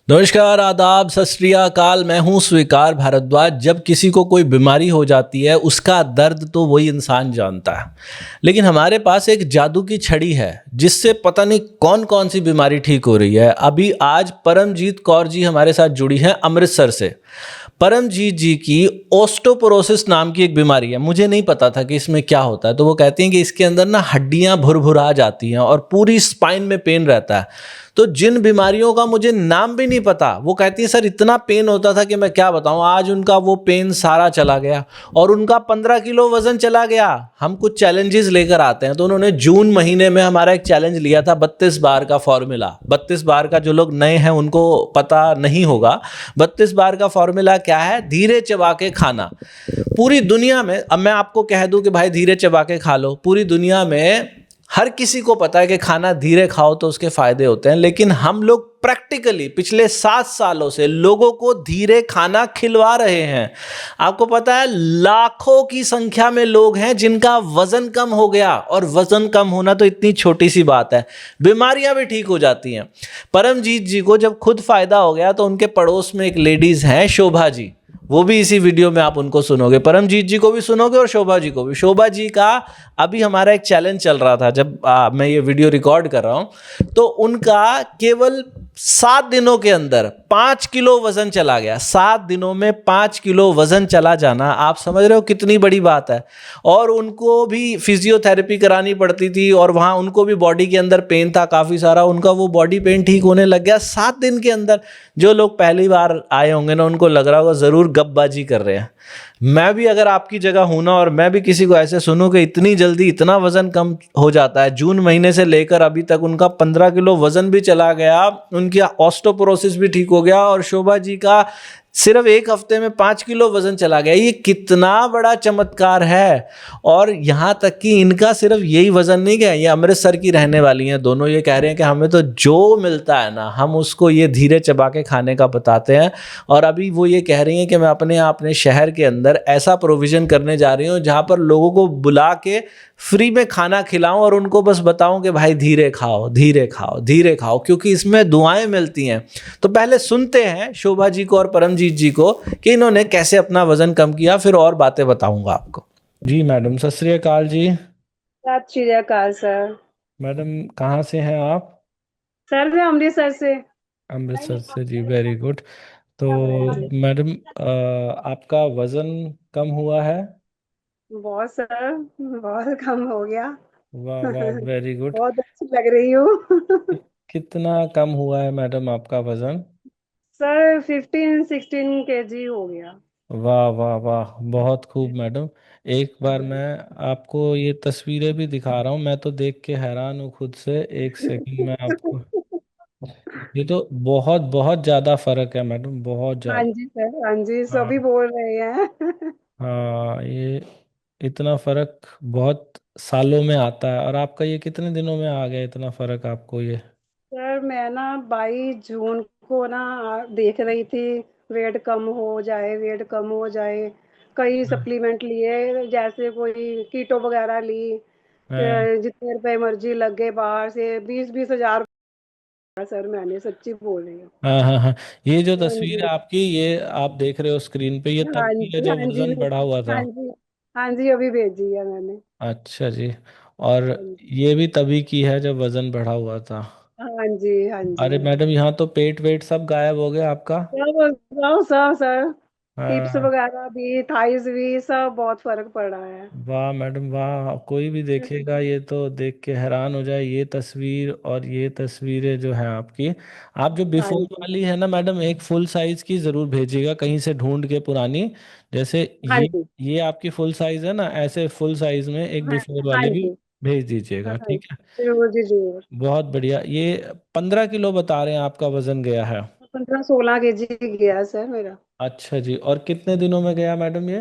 नमस्कार, आदाब, सत श्री अकाल। मैं हूँ स्वीकार भारद्वाज। जब किसी को कोई बीमारी हो जाती है, उसका दर्द तो वही इंसान जानता है। लेकिन हमारे पास एक जादू की छड़ी है, जिससे पता नहीं कौन-कौन सी बीमारी ठीक हो रही है। अभी आज परमजीत कौर जी हमारे साथ जुड़ी हैं अमृतसर से। परमजीत जी की ओस्टोपोरोसिस नाम की एक बीमारी है। मुझे नहीं पता था कि इसमें क्या होता है। तो वो कहती हैं कि इसके अंदर ना हड्डियाँ भुरभुरा जाती हैं और पूरी स्पाइन में पेन रहता है। तो जिन बीमारियों का मुझे नाम भी नहीं पता, वो कहती है सर इतना पेन होता था कि मैं क्या बताऊं। आज उनका वो पेन सारा चला गया और उनका 15 किलो वजन चला गया। हम कुछ चैलेंजेस लेकर आते हैं, तो उन्होंने जून महीने में हमारा एक चैलेंज लिया था, 32 बार का फॉर्मूला। 32 बार का जो लोग नए हैं उनको पता नहीं होगा। 32 बार का फॉर्मूला क्या है? धीरे चबा के खाना। पूरी दुनिया में, अब मैं आपको कह दूं कि भाई धीरे चबा के खा लो, पूरी दुनिया में हर किसी को पता है कि खाना धीरे खाओ तो उसके फायदे होते हैं। लेकिन हम लोग प्रैक्टिकली पिछले 7 सालों से लोगों को धीरे खाना खिलवा रहे हैं। आपको पता है, लाखों की संख्या में लोग हैं जिनका वजन कम हो गया। और वजन कम होना तो इतनी छोटी सी बात है, बीमारियां भी ठीक हो जाती हैं। परमजीत जी को जब खुद फायदा हो गया, तो उनके पड़ोस में एक लेडीज हैं, शोभा जी। वो भी इसी वीडियो में आप उनको सुनोगे, परमजीत जी को भी सुनोगे और शोभा जी को भी। शोभा जी का अभी हमारा एक चैलेंज चल रहा था, जब मैं ये वीडियो रिकॉर्ड कर रहा हूं, तो उनका केवल 7 दिनों के अंदर 5 किलो वजन चला गया। 7 दिनों में 5 किलो वजन चला जाना, आप समझ रहे हो कितनी बड़ी बात है। और उनको भी फिजियोथेरेपी करानी पड़ती थी, और वहाँ उनको भी बॉडी के अंदर पेन था काफ़ी सारा। उनका वो बॉडी पेन ठीक होने लग गया 7 दिन के अंदर। जो लोग पहली बार आए होंगे ना, उनको लग रहा होगा ज़रूर गपबाजी कर रहे हैं। मैं भी अगर आपकी जगह हूं ना, और मैं भी किसी को ऐसे सुनूं कि इतनी जल्दी इतना वजन कम हो जाता है, जून महीने से लेकर अभी तक उनका 15 किलो वजन भी चला गया, उनकी ऑस्टोपोरोसिस भी ठीक हो गया, और शोभा जी का सिर्फ एक हफ्ते में 5 किलो वजन चला गया। ये कितना बड़ा चमत्कार है। और यहाँ तक कि इनका सिर्फ यही वजन नहीं गया, ये अमृतसर की रहने वाली हैं दोनों। ये कह रहे हैं कि हमें तो जो मिलता है ना, हम उसको ये धीरे चबा के खाने का बताते हैं। और अभी वो ये कह रही हैं कि मैं अपने शहर के अंदर ऐसा प्रोविज़न करने जा रही हूँ जहाँ पर लोगों को बुला के फ्री में खाना खिलाऊं, और उनको बस बताऊं कि भाई धीरे खाओ, धीरे खाओ, धीरे खाओ, क्योंकि इसमें दुआएं मिलती हैं। तो पहले सुनते हैं शोभा जी को और परमजीत जी को कि इन्होंने कैसे अपना वजन कम किया, फिर और बातें बताऊंगा आपको। जी मैडम, सत श्री अकाल जी। सत श्री अकाल सर। मैडम, कहाँ से हैं आप? सर मैं अमृतसर से। अमृतसर से जी, वेरी गुड। तो हाँ जी। मैडम, आपका वजन कम हुआ है? बहुत सर, बहुत कम हो गया। वाह वाह, वेरी गुड। बहुत अच्छी लग रही हूँ। कितना कम हुआ है मैडम आपका वजन? सर 15-16 kg हो गया। वाह वाह वाह, बहुत खूब मैडम। एक बार मैं आपको ये तस्वीरें भी दिखा रहा हूँ, मैं तो देख के हैरान हूँ खुद से। एक सेकंड में आपको, ये तो बहुत बहुत ज़्यादा फर्क है मैडम, बहुत हाँ ज़्यादा। जी सर, हाँ जी, सभी हाँ बोल रहे हैं। हाँ, ये इतना फर्क बहुत सालों में आता है। और आपका ये कितने दिनों में आ गया इतना फर्क आपको ये? सर मैं ना 22 जून को ना देख रही थी, वेट कम हो जाए, वेट कम हो जाए। कई हाँ सप्लीमेंट लिए, जैसे कोई कीटो वगैरह ली। हाँ जितने रुपए मर्जी लग गए, बाहर से 20-20 हजार। सर मैंने सच्ची बोल रही हूँ। हाँ हाँ हाँ। ये जो हाँ तस्वीर जी, है आपकी, ये आप देख रहे हो स्क्रीन पे, ये तब हाँ की है जी, जब हाँ जी, वजन बढ़ा हुआ था। हाँ जी, हाँ जी, अभी भेजी है मैंने। अच्छा जी। और हाँ जी, ये भी तभी की है जब वजन बढ़ा हुआ था? हाँ जी, हाँ जी। अरे मैडम, यहाँ तो पेट वेट सब गायब हो गया आपका। सब सब सब सर। टिप्स हाँ। वगैरह भी, थाइस भी, सब बहुत फर्क पड़ रहा है। वाह मैडम वाह, कोई भी देखेगा ये तो देख के हैरान हो जाए। ये तस्वीर और ये तस्वीरें जो है आपकी, आप जो हाँ बिफोर जी, वाली है ना मैडम, एक फुल साइज की जरूर भेजिएगा कहीं से ढूंढ के पुरानी। जैसे हाँ ये जी, ये आपकी फुल साइज है ना, ऐसे फुल साइज में एक हाँ, बिफोर हाँ वाले भी जी, भेज हाँ दीजिएगा, जी, ठीक है? जरूर जी जरूर। बहुत बढ़िया। ये 15 किलो बता रहे हैं आपका वजन गया है? 15-16 kg गया सर मेरा। अच्छा जी। और कितने दिनों में गया मैडम ये?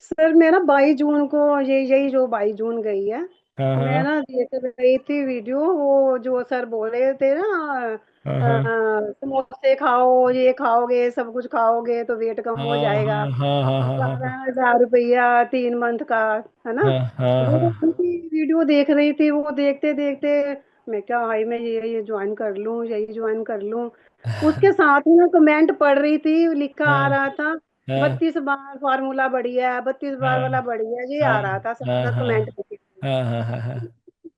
सर मैं ना 22 जून को, ये यही जो 22 जून गई है। हाँ मैं हाँ ना देख रही थी वीडियो, वो जो सर बोल रहे थे ना, हाँ हाँ समोसे खाओ, ये खाओगे, सब कुछ खाओगे तो वेट कम हो हाँ जाएगा। हाँ हाँ हाँ हाँ हाँ 12,000 रुपया 3 मंथ का, है ना। हाँ हाँ हाँ वो हाँ। उनकी वीडियो देख रही थी, वो देखते देखते मैं क्या भाई मैं ये ज्वाइन कर लूँ, यही ज्वाइन कर लूँ। उसके साथ ही मैं कमेंट पढ़ रही थी, लिखा आ हाँ रहा था हाँ 32 बार फार्मूला बढ़िया है, 32 बार वाला हाँ बढ़िया है, ये हाँ आ रहा था हाँ सारा हाँ कमेंट करके। हाँ हाँ हाँ हाँ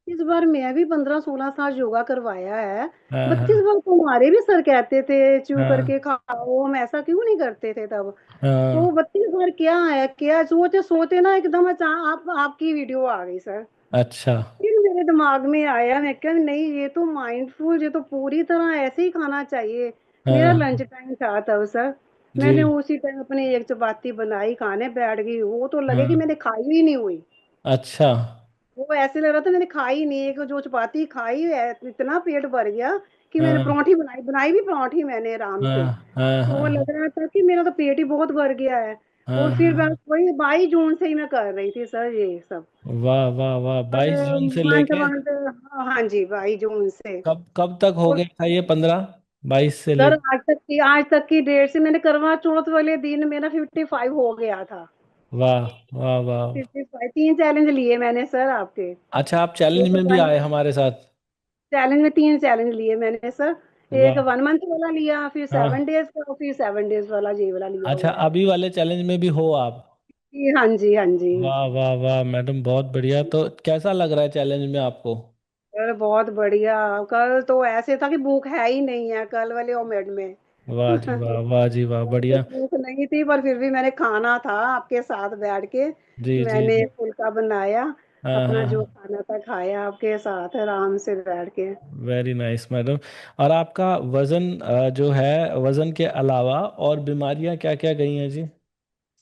इस बार मैं भी 15-16 साल योगा करवाया है। हाँ हाँ 32 बार तो हमारे भी सर कहते थे चू हाँ करके खाओ, हम ऐसा क्यों नहीं करते थे तब। तो हाँ। 32 बार क्या है, क्या सोते सोते ना एकदम आप आपकी वीडियो आ गई सर। अच्छा। फिर मेरे दिमाग में आया, मैं क्या नहीं ये तो माइंडफुल, ये तो पूरी तरह ऐसे ही खाना चाहिए। मेरा हाँ लंच टाइम था तब सर। जी। मैंने उसी टाइम अपनी एक चपाती बनाई, खाने बैठ गई, वो तो लगे कि हाँ मैंने खाई ही नहीं हुई। अच्छा। वो ऐसे लग रहा था मैंने खाई नहीं, एक जो चपाती खाई है इतना पेट भर गया कि मैंने हाँ परांठी बनाई, बनाई भी परांठी मैंने आराम से। हाँ हाँ तो वो हाँ लग रहा था कि मेरा तो पेट ही बहुत भर गया है। हाँ और फिर हाँ। बस वही 22 जून से ही मैं कर रही थी सर ये सब। वाह वाह वाह, और 22 जून से मंथ लेके मंथ, हाँ जी 22 जून से। कब कब तक हो और गया था ये 15, 22 से सर लेके? आज तक की डेट से मैंने करवा चौथ वाले दिन मेरा 55 हो गया था। वाह वाह वाह। 55 3 चैलेंज लिए मैंने सर आपके। अच्छा, आप चैलेंज एक में भी आए हमारे साथ? चैलेंज में 3 चैलेंज लिए मैंने सर। एक वाह। 1 मंथ वाला लिया, फिर हाँ। 7 डेज का, और फिर 7 डेज वाला ये वाला लिया अच्छा, हुआ है। अभी वाले चैलेंज में भी हो आप? हाँ जी हाँ जी। वाह वाह वाह मैडम, बहुत बढ़िया। तो कैसा लग रहा है चैलेंज में आपको? अरे बहुत बढ़िया। कल तो ऐसे था कि भूख है ही नहीं है कल वाले ओमेड में। वाह जी वाह, वाह जी वाह, कल तो बढ़िया। भूख नहीं थी, पर फिर भी मैंने खाना था आपके साथ बैठ के। जी जी मैंने जी। फुल्का बनाया, हाँ अपना जो हाँ। खाना था खाया आपके साथ आराम से बैठ के। Very nice madam. और आपका वजन जो है, वजन के अलावा और बीमारियां क्या क्या गई हैं जी?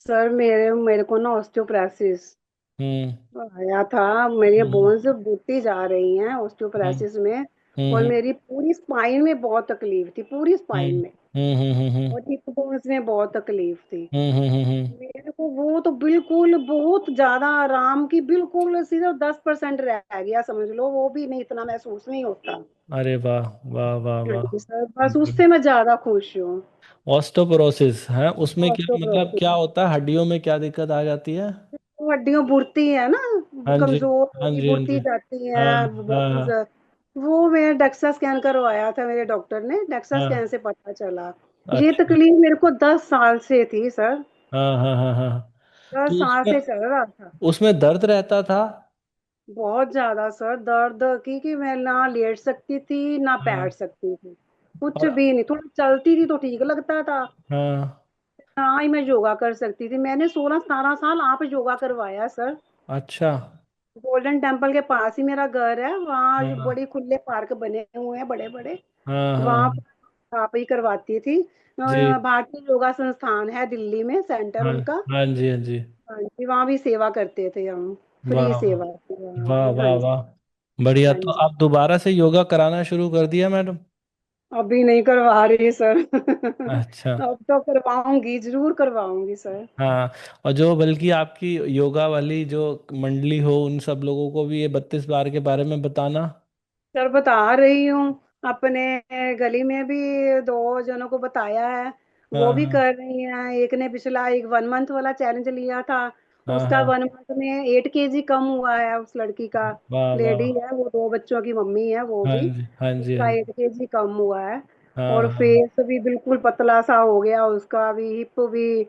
सर मेरे मेरे को ना ऑस्टियोप्रोसिस हम्म आया था, मेरी हम्म बोन्स बढ़ती जा रही हैं हम्म ऑस्टियोप्रोसिस में। और हम्म मेरी पूरी स्पाइन में बहुत तकलीफ थी, पूरी स्पाइन हम्म में। हम्म और हिप बोन्स में बहुत तकलीफ थी। हम्म। मेरे को वो तो बिल्कुल बहुत ज्यादा आराम की, बिल्कुल सिर्फ 10% रह गया समझ लो, वो भी नहीं, इतना महसूस नहीं होता। अरे वाह वाह वाह हाँ वाह। जी सर, बस उससे मैं ज्यादा खुश हूँ। ऑस्टोपोरोसिस है, उसमें क्या मतलब, क्या ऑस्टियोप्रोसिस, होता है? हड्डियों में क्या दिक्कत आ जाती है? हड्डियां बुढ़ती है ना, हाँ जी कमजोर हाँ होगी, जी हाँ जी। बुढ़ती जाती हाँ है हाँ बोन्स। हाँ वो मैं डेक्सा स्कैन करवाया था, मेरे डॉक्टर ने डेक्सा हाँ। स्कैन से पता चला। ये अच्छा। तकलीफ मेरे को 10 साल से थी सर। हाँ हाँ हाँ हाँ। 10 साल तो से चल रहा था। उसमें दर्द रहता था? बहुत ज्यादा सर दर्द की मैं ना लेट सकती थी ना हाँ। बैठ सकती थी। कुछ और भी नहीं, थोड़ा चलती थी तो ठीक लगता था। हाँ। ना ही मैं योगा कर सकती थी। मैंने 16-17 साल आप योगा करवाया सर। अच्छा। गोल्डन टेम्पल के पास ही मेरा घर है, वहाँ जो हाँ बड़ी खुले पार्क बने हुए हैं बड़े बड़े, हाँ हाँ वहाँ पर आप ही करवाती थी। जी। भारतीय योगा संस्थान है दिल्ली में, सेंटर हाँ उनका। हाँ जी हाँ जी। हाँ जी, वहाँ भी सेवा करते थे हम, फ्री वाह सेवा थी वहाँ वाह भी। हाँ वाह जी वाह। बढ़िया। हाँ तो जी। आप दोबारा से योगा कराना शुरू कर दिया मैडम? अभी नहीं करवा रही सर। अच्छा। अब तो करवाऊंगी, जरूर करवाऊंगी सर। हाँ। और जो बल्कि आपकी योगा वाली जो मंडली हो, उन सब लोगों को भी ये 32 बार के बारे में बताना। सर बता रही हूँ, अपने गली में भी 2 जनों को बताया है, वो हाँ भी हाँ कर रही हैं। एक ने पिछला एक 1 मंथ वाला चैलेंज लिया था, हाँ उसका हाँ। 1 मंथ में 8 kg कम हुआ है उस लड़की का। वाह वाह। लेडी है वो, 2 बच्चों की मम्मी है वो हाँ भी। जी हाँ जी हाँ उसका जी। 8 kg कम हुआ है। हाँ और हाँ फेस भी बिल्कुल पतला सा हो गया उसका भी, हिप भी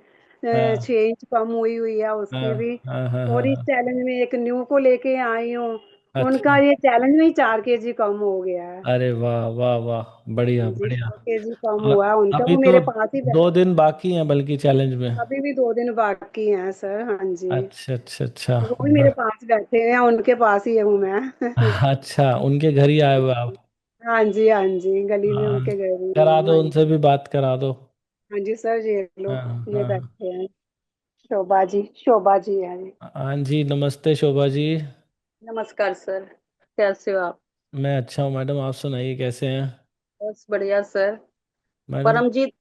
हाँ 6 इंच कम हुई हुई है हाँ उसकी भी। हाँ हाँ हाँ और इस हाँ। चैलेंज में एक न्यू को लेके आई हूँ, उनका अच्छा। ये चैलेंज में ही 4 kg कम हो गया है। अरे वाह वाह वाह, बढ़िया हाँ जी बढ़िया। 4 kg कम और हुआ है उनका, अभी वो तो मेरे पास ही 2 दिन बाकी हैं बल्कि चैलेंज में। अभी भी 2 दिन बाकी हैं सर। हाँ जी, अच्छा अच्छा अच्छा। वो भी मेरे पास बैठे हैं, उनके पास ही हूँ मैं। अच्छा, उनके घर ही आए हुए आप? हाँ जी हाँ जी, गली में हाँ। उनके घर ही करा हूँ। दो, हाँ जी उनसे भी बात करा दो। हाँ जी सर, ये लो, हाँ ये हाँ। बैठे हैं। शोभा जी, शोभा जी है जी। हाँ जी, नमस्ते शोभा जी। नमस्कार सर, कैसे हो आप? मैं अच्छा हूँ मैडम, आप सुनाइए कैसे हैं? बस बढ़िया सर। मैडम। परमजीत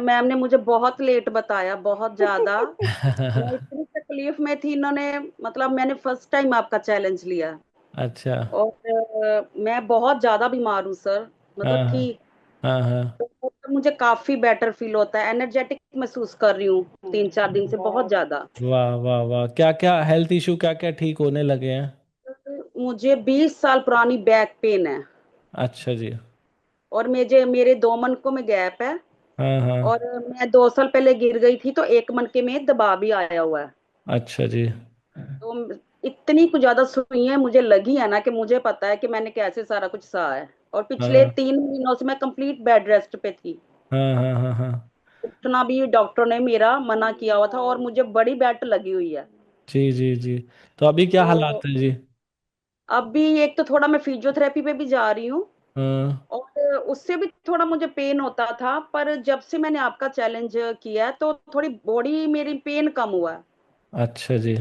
मैम ने मुझे बहुत लेट बताया, बहुत ज्यादा। मैं इतनी तकलीफ में थी, इन्होंने मतलब मैंने फर्स्ट टाइम आपका चैलेंज लिया। अच्छा। और मैं बहुत ज्यादा बीमार हूँ सर, हाँ मतलब हाँ कि हाँ हाँ। तो मुझे काफी बेटर फील होता है, एनर्जेटिक महसूस कर रही हूँ 3-4 दिन से बहुत ज्यादा। वाह वाह वाह, क्या क्या हेल्थ इशू क्या क्या ठीक होने लगे हैं? मुझे 20 साल पुरानी बैक पेन है। अच्छा जी। और मेरे 2 मनकों में गैप है। हाँ और हाँ। मैं 2 साल पहले गिर गई थी तो एक मनके में दबाव भी आया हुआ है। अच्छा जी। तो इतनी कुछ ज्यादा सुइयां मुझे लगी है ना कि मुझे पता है कि मैंने कैसे सारा कुछ सहा है। और पिछले हाँ 3 महीनों से मैं कंप्लीट बेड रेस्ट पे थी। हाँ हाँ हाँ हाँ। उठना भी डॉक्टर ने मेरा मना किया हुआ था और मुझे बड़ी बेट लगी हुई है। जी जी जी। तो अभी क्या हालात तो है जी? अब भी एक तो थोड़ा मैं फिजियोथेरेपी पे भी जा रही हूँ। हाँ। और उससे भी थोड़ा मुझे पेन होता था, पर जब से मैंने आपका चैलेंज किया है तो थोड़ी बॉडी मेरी पेन कम हुआ है। अच्छा जी।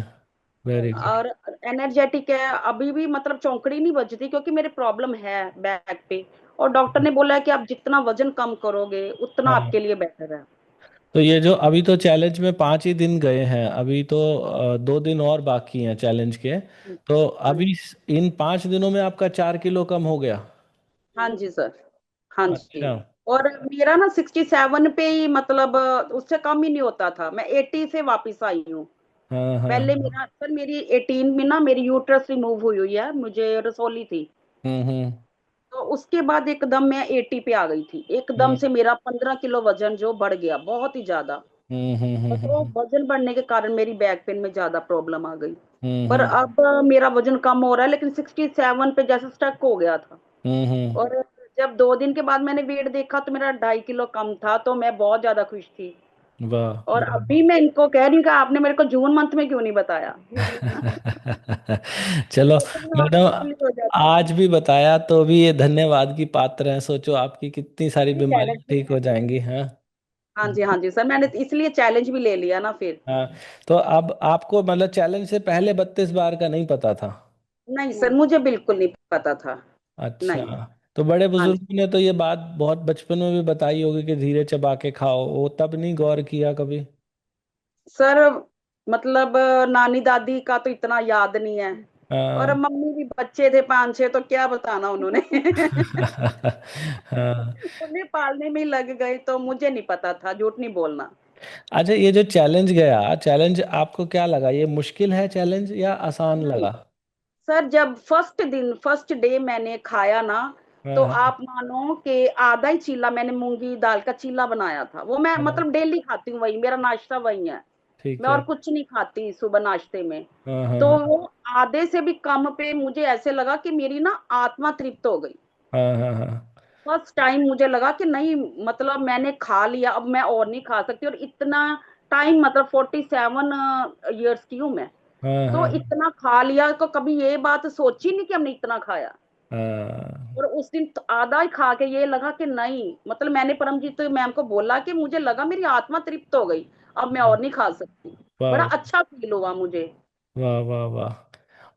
Very good. और एनर्जेटिक है अभी भी, मतलब चौंकड़ी नहीं बजती क्योंकि मेरे प्रॉब्लम है बैक पे। और डॉक्टर ने बोला है कि आप जितना वजन कम करोगे उतना हाँ। आपके लिए बेटर है। तो ये जो अभी तो चैलेंज में 5 ही दिन गए हैं, अभी तो 2 दिन और बाकी हैं चैलेंज के। तो हाँ अभी इन 5 दिनों में आपका 4 किलो कम हो गया? हाँ जी सर। हाँ जी। अच्छा। और मेरा ना 67 पे ही, मतलब उससे कम ही नहीं होता था। मैं 80 से वापस आई हूँ। हाँ हाँ पहले हाँ। मेरा सर, मेरी 18 में ना मेरी यूट्रस रिमूव हुई हुई है, मुझे रसोली थी। हम्म। तो उसके बाद एकदम मैं 80 पे आ गई थी, एकदम हम्म से मेरा 15 किलो वजन जो बढ़ गया, बहुत ही ज्यादा। और तो हम्म। वजन बढ़ने के कारण मेरी बैक पेन में ज्यादा प्रॉब्लम आ गई। पर हम्म। अब मेरा वजन कम हो रहा है, लेकिन 67 पे जैसे स्टक हो गया था। हम्म। और जब 2 दिन के बाद मैंने वेट देखा तो मेरा 2.5 किलो कम था, तो मैं बहुत ज्यादा खुश थी। वाह और वाह। अभी मैं इनको कह रही हूँ कि आपने मेरे को जून मंथ में क्यों नहीं बताया। चलो तो मैं मैडम, हॉस्पिटल हो जाती। आज भी बताया तो भी ये धन्यवाद की पात्र हैं। सोचो आपकी कितनी सारी इसलिए चैलेंज बीमारियां भी ठीक हो ले लिया। जाएंगी। हाँ। हाँ जी सर, मैंने इसलिए चैलेंज भी ले लिया ना फिर। हाँ। तो अब आपको मतलब चैलेंज से पहले 32 बार का नहीं पता था? नहीं सर, मुझे बिल्कुल नहीं पता था। अच्छा। नहीं। तो बड़े हाँ जी बुजुर्गों ने तो ये बात बहुत बचपन में भी बताई होगी कि धीरे चबा के खाओ, वो तब नहीं गौर किया कभी? सर, मतलब नानी दादी का तो इतना याद नहीं है। और हाँ। मम्मी भी बच्चे थे 5-6, तो क्या बताना उन्होंने। हाँ। उन्हें पालने में ही लग गए, तो मुझे नहीं पता था, झूठ नहीं बोलना। अच्छा, ये जो चैलेंज गया, चैलेंज आपको क्या लगा? ये मुश्किल है चैलेंज या आसान नहीं लगा? सर, जब फर्स्ट डे मैंने खाया ना, तो हाँ आप मानो कि आधा ही चीला मैंने मूंगी दाल का चीला बनाया था। वो मैं हाँ। मतलब डेली खाती हूँ, वही मेरा नाश्ता वही है। ठीक मैं और है। कुछ नहीं खाती सुबह नाश्ते में। हाँ हाँ तो हाँ वो आधे से भी कम पे मुझे ऐसे लगा कि मेरी ना आत्मा तृप्त हो गई। हाँ हाँ हाँ फर्स्ट टाइम मुझे लगा कि नहीं, मतलब मैंने खा लिया, अब मैं और नहीं खा सकती। और इतना टाइम, मतलब 47 ईयर्स की हूँ मैं। हाँ तो हाँ इतना खा लिया, तो कभी ये बात सोची नहीं कि हमने इतना खाया। हाँ। और उस दिन तो आधा ही खा के ये लगा कि नहीं, मतलब मैंने परमजीत मैम को बोला कि मुझे लगा मेरी आत्मा तृप्त हो गई, अब मैं और नहीं खा सकती। बड़ा वाह अच्छा फील हुआ मुझे। वाह वाह वाह।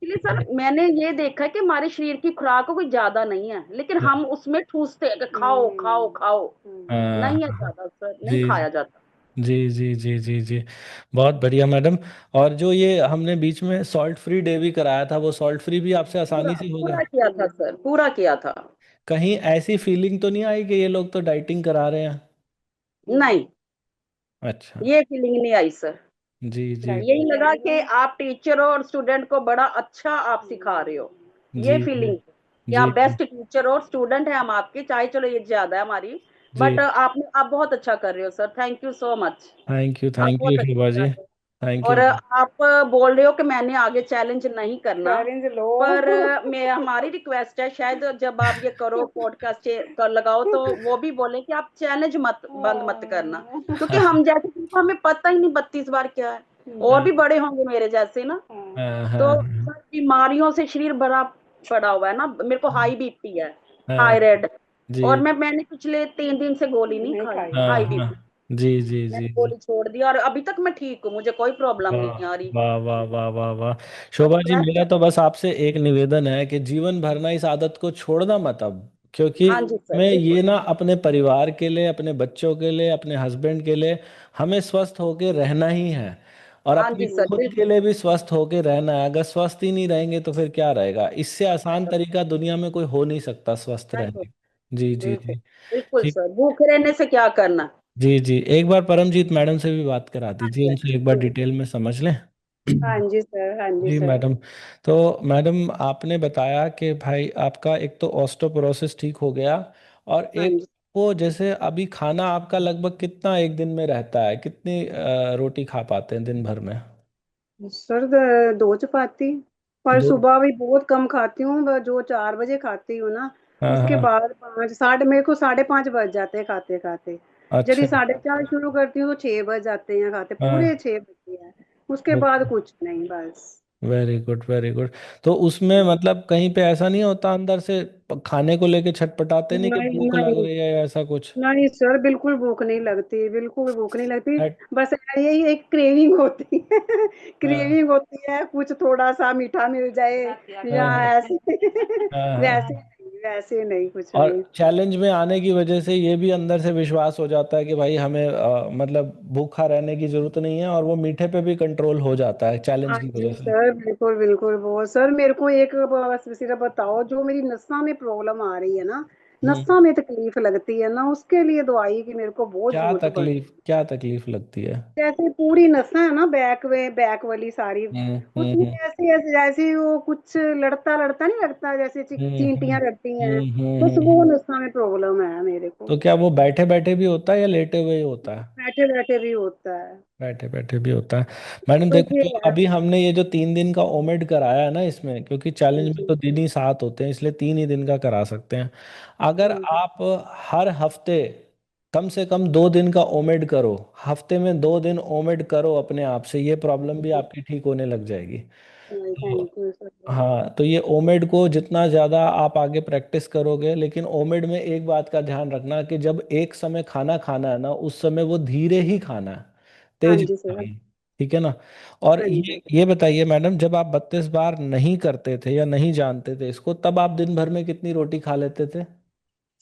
इसलिए सर, मैंने ये देखा है कि हमारे शरीर की खुराक कोई ज्यादा नहीं है, लेकिन हम उसमें ठूसते हैं कि खाओ खाओ खाओ। हाँ नहीं है हाँ। ज्यादा सर, नहीं जी खाया जाता। जी जी जी जी जी। बहुत बढ़िया मैडम। और जो ये हमने बीच में सॉल्ट फ्री डे भी कराया था, वो सॉल्ट फ्री भी आपसे आसानी पूरा से हो गया? पूरा किया था सर, पूरा किया था। कहीं ऐसी फीलिंग तो नहीं आई कि ये लोग तो डाइटिंग करा रहे हैं? नहीं, अच्छा। ये फीलिंग नहीं आई सर। जी जी यही लगा कि आप टीचर हो और स्टूडेंट को बड़ा अच्छा आप सिखा रहे हो। जी ये जी फीलिंग कि जी आप बेस्ट टीचर हो और स्टूडेंट है हम आपके, चाहे चलो ये ज्यादा है हमारी। जी। बट आप बहुत अच्छा कर रहे हो sir, thank you so much. आप थैंक यू बहुत अच्छा शिवा कर जी। रहे हो। Thank you. और आप बोल रहे हो कि मैंने आगे चैलेंज नहीं करना, चैलेंज लो। पर मैं हमारी रिक्वेस्ट है, शायद जब आप ये करो पॉडकास्ट कर लगाओ, तो वो भी बोले कि आप चैलेंज मत बंद मत करना। क्योंकि हम जैसे जिनको हमें पता ही नहीं 32 बार क्या है। और भी बड़े होंगे मेरे जैसे ना। हाँ तो हाँ सर, बीमारियों से शरीर भरा पड़ा हुआ है ना। मेरे को हाई बीपी है, हाँ। थायराइड। और जी। मैंने पिछले 3 दिन से गोली नहीं नहीं खाई, खाई। हाँ हाई हाँ। बीपी। जी जी मैंने जी जी। गोली छोड़ दी और अभी तक मैं ठीक हूँ, मुझे कोई प्रॉब्लम वाह नहीं आ रही। वाह वाह वाह वाह वाह। बस शोभा जी, रेस्ट। मेरा तो बस आपसे एक निवेदन है कि जीवन भर ना इस आदत को छोड़ना मत अब। क्योंकि हाँ जी सर, मैं ये बिल्कुल। ना अपने परिवार के लिए, अपने बच्चों के लिए, अपने हस्बैंड के लिए, हमें स्वस्थ होके रहना ही है। और हाँ अपने जी सर, खुद के बिल्कुल। लिए भी स्वस्थ होके रहना है। अगर स्वस्थ ही नहीं रहेंगे तो फिर क्या रहेगा? इससे आसान तरीका दुनिया में कोई हो नहीं सकता स्वस्थ नहीं रहने हो, का। जी जी बिल्कुल। जी। बिल्कुल ठीक। सर, भूखे रहने से क्या करना। जी जी, एक बार परमजीत मैडम से भी बात करा हाँ दीजिए, सर, उनसे एक बार ठीक। डिटेल में समझ लें। हाँ जी सर, हाँ जी जी सर। मैडम। तो मैडम आपने बताया कि भाई आपका एक तो ऑस्टोपोरोसिस ठीक हो गया, और हाँ एक जी वो जैसे अभी खाना आपका लगभग कितना एक दिन में रहता है, कितनी रोटी खा पाते हैं दिन भर में? सर, 2 चपाती। पर दो। सुबह भी बहुत कम खाती हूँ, जो 4 बजे खाती हूँ ना, हाँ उसके हाँ। बाद 5 साढ़े, मेरे को 5:30 बज जाते हैं खाते खाते। अच्छा। यदि 4:30 शुरू करती हूँ तो 6 बज जाते हैं खाते, पूरे हाँ। 6 बजते हैं। उसके बाद कुछ नहीं, बस। Very good very good. तो उसमें मतलब कहीं पे ऐसा नहीं होता अंदर से, खाने को लेके छटपटाते नहीं कि नहीं भूख लग नहीं रही है या ऐसा कुछ? नहीं सर, बिल्कुल भूख नहीं लगती, बिल्कुल भूख नहीं लगती। हाँ बस यही एक क्रेविंग होती है। हाँ क्रेविंग होती है, कुछ थोड़ा सा मीठा मिल जाए या हाँ ऐसे। हाँ वैसे हाँ। नहीं, वैसे नहीं, कुछ और नहीं। चैलेंज में आने की वजह से ये भी अंदर से विश्वास हो जाता है कि भाई हमें मतलब भूखा रहने की जरूरत नहीं है, और वो मीठे पे भी कंट्रोल हो जाता है चैलेंज हाँ की जी वजह से। सर, बिल्कुल बिल्कुल। वो सर, मेरे को एक बस सिर्फ बताओ, जो मेरी नसों में प्रॉब्लम आ रही है ना, हम्म। नसों में तकलीफ लगती है ना, उसके लिए दवाई की मेरे को बहुत जरूरत पड़। क्या तकलीफ लगती है? जैसे पूरी नसें है ना, बैक वाली सारी, उसमें हम्म। ऐसे ऐसे जैसे वो कुछ लड़ता लड़ता नहीं लगता, जैसे हम्म। चींटियां लगती हैं। बस हम्म। वो नसों में प्रॉब्लम है मेरे को। तो क्या वो बैठे बैठे भी होता है या लेटे हुए ही होता है? बैठे बैठे भी होता है। बैठे बैठे भी होता है। मैडम तो देखो, ये जो है। अभी हमने ये जो 3 दिन का ओमेड कराया है ना इसमें, क्योंकि हाँ चैलेंज में जी। तो दिन ही 7 होते हैं, इसलिए 3 ही दिन का करा सकते हैं। अगर हाँ जी। आप हर हफ्ते कम से कम 2 दिन का ओमेड करो, हफ्ते में 2 दिन ओमेड करो अपने आप से, ये प्रॉब्लम भी आपकी ठीक होने लग जाएगी। तो थैंक यू सर। हाँ, तो ये ओमेड को जितना ज़्यादा आप आगे प्रैक्टिस करोगे, लेकिन ओमेड में एक बात का ध्यान रखना कि जब एक समय खाना खाना है ना, उस समय वो धीरे ही खाना है, हाँ तेज जी सर। नहीं। ठीक है ना? और हाँ जी। ये बताइए मैडम, जब आप 32 बार नहीं करते थे या नहीं जानते थे इसको, तब आप दिन भर में कितनी रोटी खा लेते थे?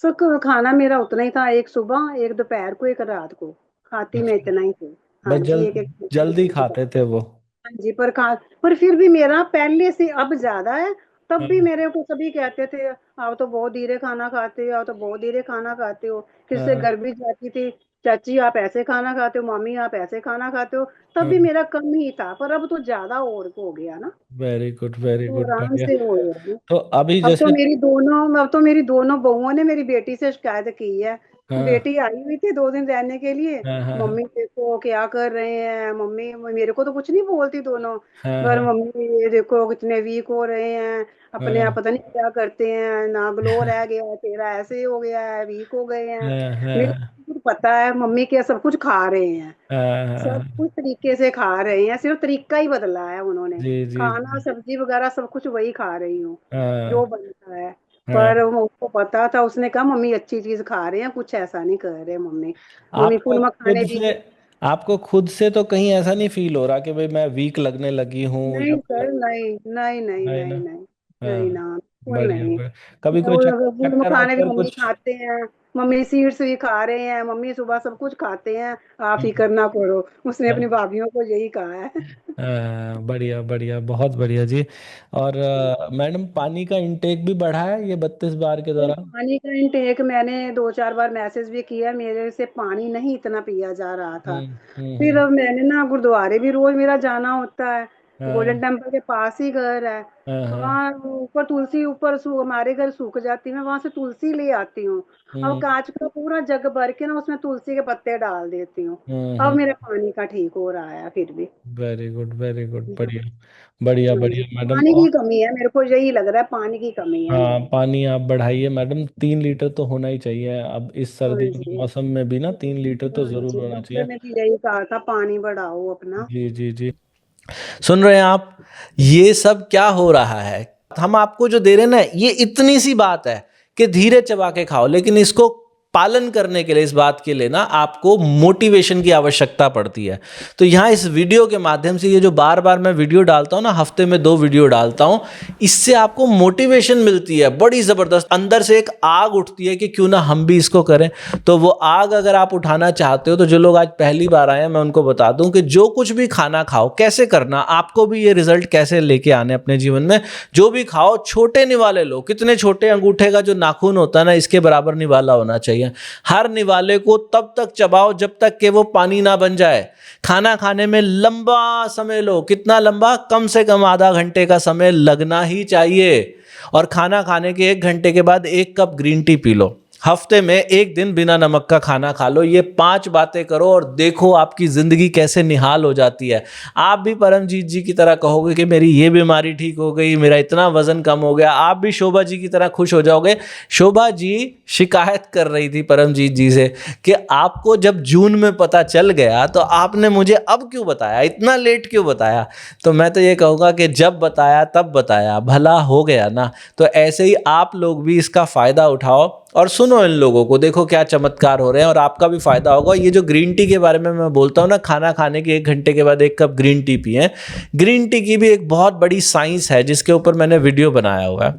सर, खाना मेरा उतना ही था, एक सुबह, एक दोपहर को, एक रात को। खाती मैं अच्छा। इतना ही थी। हाँ बस जी, एक एक जल्दी रोटी खाते थे वो? हाँ जी। पर फिर भी मेरा पहले से अब ज्यादा है। तब भी हाँ मेरे को सभी कहते थे, आप तो बहुत धीरे खाना खाते हो, आप तो बहुत धीरे खाना खाते हो। फिर से हाँ घर भी जाती थी, चाची आप ऐसे खाना खाते हो, मम्मी आप ऐसे खाना खाते हो। तब हाँ। भी मेरा कम ही था, पर अब तो ज्यादा और हो गया ना। वेरी तो गुड, आराम बढ़िया। से हो गया ना। तो अभी अब तो जैसे। मेरी दोनों बहुओं ने मेरी बेटी से शिकायत की है। हाँ बेटी आई हुई थी 2 दिन रहने के लिए। हाँ हाँ हाँ मम्मी देखो क्या कर रहे हैं, मम्मी मेरे को तो कुछ नहीं बोलती दोनों। हाँ पर हाँ मम्मी ये देखो कितने वीक हो रहे हैं, अपने आप हाँ पता नहीं क्या करते हैं, ना ग्लो रह गया है, तेरा ऐसे हो गया है, वीक हो गए हैं। हाँ मेरे हाँ को कुछ पता है, मम्मी के सब कुछ खा रहे हैं। हाँ सब हाँ। कुछ तरीके से खा रहे हैं, सिर्फ तरीका ही बदला है उन्होंने। जी जी खाना जी। सब्जी वगैरह सब कुछ वही खा रही हूँ, जो हाँ बनता है। हाँ। पर वो उसको पता था, उसने कहा मम्मी अच्छी चीज खा रहे हैं, कुछ ऐसा नहीं कर रहे मम्मी। मम्मी आपको फूल खुद मखाने भी। से आपको खुद से तो कहीं ऐसा नहीं फील हो रहा कि भाई मैं वीक लगने लगी हूँ या नहीं सर, नहीं नहीं नहीं नहीं ना? नहीं नहीं। नहीं हाँ। ना, बिल्कुल बढ़िया नहीं। बढ़िया। कभी कोई फूल चक्कर मखाने भी वक्कर मम्मी कुछ? खाते हैं। मम्मी सीड्स भी खा रहे हैं, मम्मी सुबह सब कुछ खाते हैं। आप हम्म। फिक्र ना करो। उसने हाँ। अपनी भाभीियों को यही कहा है। बढ़िया बढ़िया, बहुत बढ़िया जी। और मैडम पानी का इंटेक भी बढ़ा है ये 32 बार के तो दौरान? पानी का इंटेक मैंने 2-4 बार मैसेज भी किया, मेरे से पानी नहीं इतना पिया जा रहा था। फिर हम्म। अब मैंने ना, गुरुद्वारे भी रोज मेरा जाना होता है। गोल्डन हाँ टेम्पल के पास ही घर है। हाँ हाँ। वहाँ ऊपर तुलसी, हमारे घर सूख जाती है, मैं वहां से तुलसी ले आती हूँ। अब हम्म कांच का पूरा जग भर के ना, उसमें तुलसी के पत्ते डाल देती हूँ। अब हम्म। मेरा पानी का ठीक हो रहा है फिर भी। वेरी गुड, बढ़िया बढ़िया हाँ जी, बढ़िया मैडम। पानी और की कमी है, मेरे को यही लग रहा है, पानी की कमी है हाँ, मेरे को। पानी आप बढ़ाइए मैडम, 3 लीटर तो होना ही चाहिए अब इस हाँ सर्दियों के जी। मौसम में भी ना, 3 लीटर तो हाँ जरूर जी, होना डॉक्टर चाहिए। ने भी यही कहा था, पानी बढ़ाओ अपना। जी जी जी। सुन रहे हैं आप? ये सब क्या हो रहा है? हम आपको जो दे रहे हैं ना, ये इतनी सी बात है कि धीरे चबा के खाओ, लेकिन इसको पालन करने के लिए, इस बात के लिए ना, आपको मोटिवेशन की आवश्यकता पड़ती है। तो यहाँ इस वीडियो के माध्यम से, ये जो बार बार मैं वीडियो डालता हूँ ना, हफ्ते में 2 वीडियो डालता हूँ, इससे आपको मोटिवेशन मिलती है बड़ी ज़बरदस्त, अंदर से एक आग उठती है कि क्यों ना हम भी इसको करें। तो वो आग अगर आप उठाना चाहते हो, तो जो लोग आज पहली बार आए हैं, मैं उनको बता दूं कि जो कुछ भी खाना खाओ, कैसे करना, आपको भी ये रिजल्ट कैसे लेके आने अपने जीवन में। जो भी खाओ छोटे निवाले लो, कितने छोटे, अंगूठे का जो नाखून होता है ना, इसके बराबर निवाला होना चाहिए। चाहिए। हर निवाले को तब तक चबाओ जब तक कि वो पानी ना बन जाए। खाना खाने में लंबा समय लो, कितना लंबा, कम से कम आधा घंटे का समय लगना ही चाहिए। और खाना खाने के 1 घंटे के बाद 1 cup green tea P low. हफ्ते में 1 दिन बिना नमक का खाना खा लो। ये 5 बातें करो और देखो आपकी जिंदगी कैसे निहाल हो जाती है। आप भी परमजीत जी की तरह कहोगे कि मेरी ये बीमारी ठीक हो गई, मेरा इतना वजन कम हो गया। आप भी शोभा जी की तरह खुश हो जाओगे। शोभा जी शिकायत कर रही थी परमजीत जी से कि आपको जब जून में पता चल गया तो आपने मुझे अब क्यों बताया, इतना लेट क्यों बताया। तो मैं तो ये कहूँगा कि जब बताया तब बताया, भला हो गया ना। तो ऐसे ही आप लोग भी इसका फ़ायदा उठाओ और सुनो इन लोगों को, देखो क्या चमत्कार हो रहे हैं और आपका भी फ़ायदा होगा। ये जो ग्रीन टी के बारे में मैं बोलता हूँ ना, खाना खाने के 1 घंटे के बाद 1 कप ग्रीन टी पिएं। ग्रीन टी की भी एक बहुत बड़ी साइंस है जिसके ऊपर मैंने वीडियो बनाया हुआ है।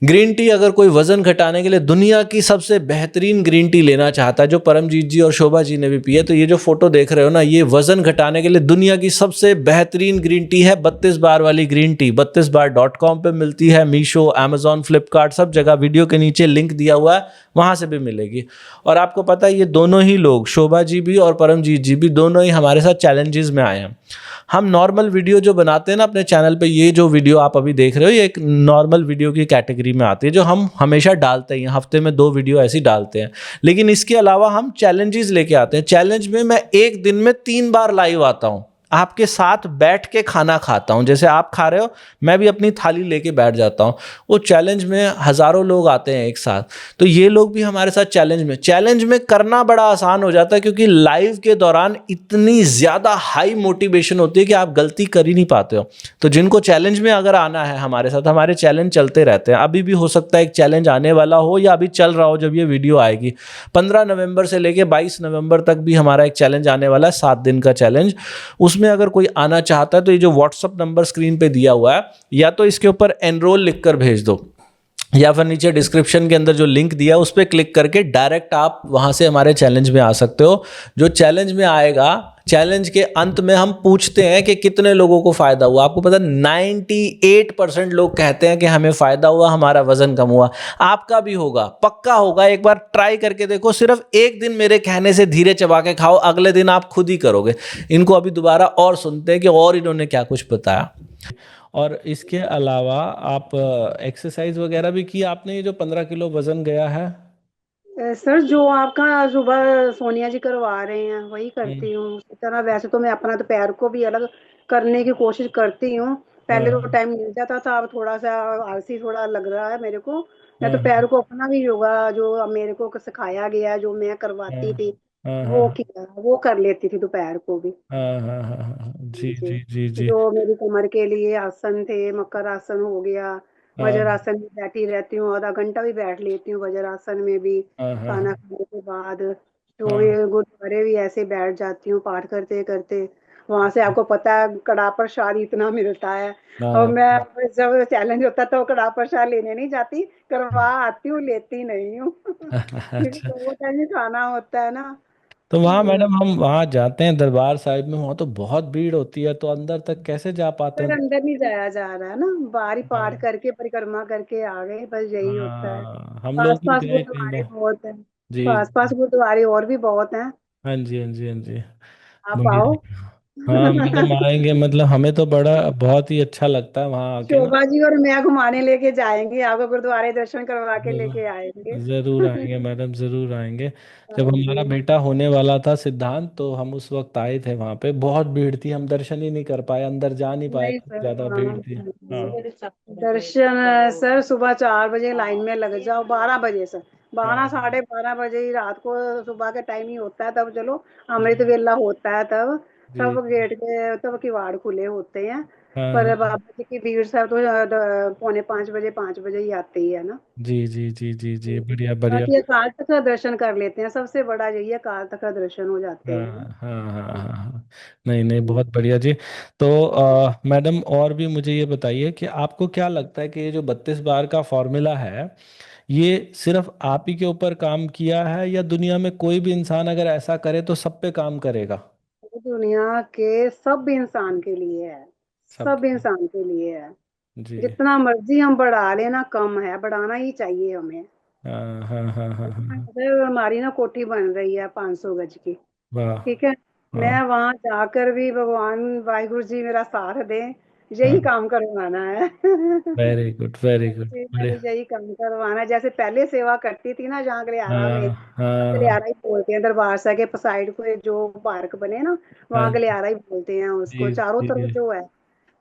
ग्रीन टी अगर कोई वजन घटाने के लिए दुनिया की सबसे बेहतरीन ग्रीन टी लेना चाहता है, जो परमजीत जी और शोभा जी ने भी पी है, तो ये जो फोटो देख रहे हो ना, ये वजन घटाने के लिए दुनिया की सबसे बेहतरीन ग्रीन टी है। 32 बार वाली ग्रीन टी 32bar.com पे मिलती है। मीशो, अमेजॉन, फ्लिपकार्ट, सब जगह वीडियो के नीचे लिंक दिया हुआ है, वहाँ से भी मिलेगी। और आपको पता है ये दोनों ही लोग, शोभा जी भी और परमजीत जी भी, दोनों ही हमारे साथ चैलेंजेस में आए हैं। हम नॉर्मल वीडियो जो बनाते हैं ना अपने चैनल पे, ये जो वीडियो आप अभी देख रहे हो, ये एक नॉर्मल वीडियो की कैटेगरी में आती है जो हम हमेशा डालते हैं। हफ्ते में 2 वीडियो ऐसी डालते हैं। लेकिन इसके अलावा हम चैलेंजेस लेके आते हैं। चैलेंज में मैं एक दिन में 3 बार लाइव आता हूँ, आपके साथ बैठ के खाना खाता हूँ। जैसे आप खा रहे हो, मैं भी अपनी थाली लेके बैठ जाता हूँ। वो चैलेंज में हज़ारों लोग आते हैं एक साथ, तो ये लोग भी हमारे साथ चैलेंज में करना बड़ा आसान हो जाता है, क्योंकि लाइव के दौरान इतनी ज़्यादा हाई मोटिवेशन होती है कि आप गलती कर ही नहीं पाते हो। तो जिनको चैलेंज में अगर आना है हमारे साथ, हमारे चैलेंज चलते रहते हैं। अभी भी हो सकता है एक चैलेंज आने वाला हो या अभी चल रहा हो जब ये वीडियो आएगी। 15 नवंबर से लेके 22 नवंबर तक भी हमारा एक चैलेंज आने वाला है, 7 दिन का चैलेंज। उसमें अगर कोई आना चाहता है तो ये जो व्हाट्सअप नंबर स्क्रीन पे दिया हुआ है, या तो इसके ऊपर एनरोल लिखकर भेज दो, या फिर नीचे डिस्क्रिप्शन के अंदर जो लिंक दिया है उस पर क्लिक करके डायरेक्ट आप वहां से हमारे चैलेंज में आ सकते हो। जो चैलेंज में आएगा, चैलेंज के अंत में हम पूछते हैं कि कितने लोगों को फायदा हुआ। आपको पता 98% लोग कहते हैं कि हमें फायदा हुआ, हमारा वजन कम हुआ। आपका भी होगा, पक्का होगा। एक बार ट्राई करके देखो, सिर्फ एक दिन मेरे कहने से धीरे चबा के खाओ, अगले दिन आप खुद ही करोगे। इनको अभी दोबारा और सुनते हैं कि और इन्होंने क्या कुछ बताया। और इसके अलावा आप एक्सरसाइज वगैरह भी की आपने, ये जो 15 किलो वजन गया है? सर जो आपका सुबह सोनिया जी करवा रहे हैं वही हम्म, करती हूँ उसी तरह। वैसे तो मैं अपना दोपहर को भी अलग करने की कोशिश करती हूँ। पहले तो हाँ, टाइम मिल जाता था, अब थोड़ा सा आलसी थोड़ा लग रहा है मेरे को। मैं हाँ, दोपहर को अपना भी योगा जो अब मेरे को सिखाया गया, जो मैं हाँ, करवाती थी, हाँ, हाँ, वो किया, वो कर लेती थी दोपहर को भी। हाँ, हाँ, हाँ, हाँ, हाँ, जी जी, जी जी जी। जो मेरी कमर के लिए आसन थे, मकर आसन हो गया, हाँ, वज्रासन में बैठी रहती हूँ, आधा घंटा भी बैठ लेती हूँ वज्रासन में भी। हाँ, हाँ, खाना हाँ, खाने के बाद तो हाँ, ये गुरुद्वारे भी ऐसे बैठ जाती हूँ पाठ करते करते। वहां से आपको पता है कड़ा प्रसाद इतना मिलता है। और हाँ, मैं जब चैलेंज होता है तो कड़ा प्रसाद लेने नहीं जाती, करवा आती हूँ, लेती नहीं हूँ क्योंकि अच्छा। तो वो टाइम ही खाना होता है ना। तो वहाँ तो मैडम हम वहाँ जाते हैं दरबार साहिब में, वहाँ तो बहुत भीड़ होती है, तो अंदर तक कैसे जा पाते पर हैं? अंदर नहीं जाया जा रहा है ना, बाहर ही पाठ हाँ, करके परिक्रमा करके आ गए, बस यही होता है। हाँ, हम पास लोग भी पास गए कई गुरुद्वारे बार। बहुत हैं। जी पास पास जी। गुरुद्वारे और भी बहुत हैं। हाँ जी, हाँ जी, हाँ जी। आप आओ बढ़िया। हाँ मैडम आएंगे, मतलब हमें तो बड़ा बहुत ही अच्छा लगता है वहाँ आके ना। शोभा जी और मैं घुमाने लेके जाएंगे आपको, गुरुद्वारे दर्शन करवा के लेके आएंगे जरूर आएंगे मैडम, जरूर आएंगे। जब हाँ हमारा जी। बेटा होने वाला था सिद्धांत, तो हम उस वक्त आए थे वहाँ पे, बहुत भीड़ थी, हम दर्शन ही नहीं कर पाए, अंदर जा नहीं पाए, नहीं सर, ज्यादा भीड़ थी। हाँ, दर्शन सर सुबह 4 बजे लाइन में लग जाओ, 12 बजे सर, हाँ, 12 साढ़े 12 बजे ही रात को, सुबह के टाइम ही होता है तब, चलो अमृत जी वेला होता है तब। जी तब गेट के तब किवाड़ खुले होते हैं। हाँ, पर हाँ, बाबा जी की भीड़ सब तो पौने 5 बजे 5 बजे ही आती है ना। जी जी जी जी जी, बढ़िया बढ़िया। बाकी अकाल तक का दर्शन कर लेते हैं, सबसे बड़ा यही है, अकाल तक का दर्शन हो जाते हाँ हैं ना। हाँ हाँ हाँ हाँ। नहीं नहीं, बहुत बढ़िया जी। तो मैडम और भी मुझे ये बताइए कि आपको क्या लगता है कि ये जो 32 बार का फॉर्मूला है, ये सिर्फ आप ही के ऊपर काम किया है, या दुनिया में कोई भी इंसान अगर ऐसा करे तो सब पे काम करेगा? ये दुनिया के सब इंसान के लिए है, सब। सब इंसान के लिए है। जी। जितना मर्जी हम बढ़ा लेना कम है, बढ़ाना ही चाहिए हमें। हाँ हाँ हाँ हाँ हाँ हाँ। अगर हमारी ना कोठी बन रही है 500 गज की, वाह। ठीक है। हाँ मैं वहां जाकर भी भगवान वाहिगुरु जी मेरा साथ दें, हाँ। यही काम करवाना है। वेरी गुड वेरी गुड, जी, मैंने बढ़िया। यही काम करवाना है, जैसे पहले सेवा करती थी ना जहाँ गलियारा में। हाँ हाँ गलियारा ही बोलते हैं दरबार साहब के साइड को जो पार्क बने ना, हाँ। वहाँ गलियारा ही बोलते हैं उसको, जी चारों जी। तरफ जो है।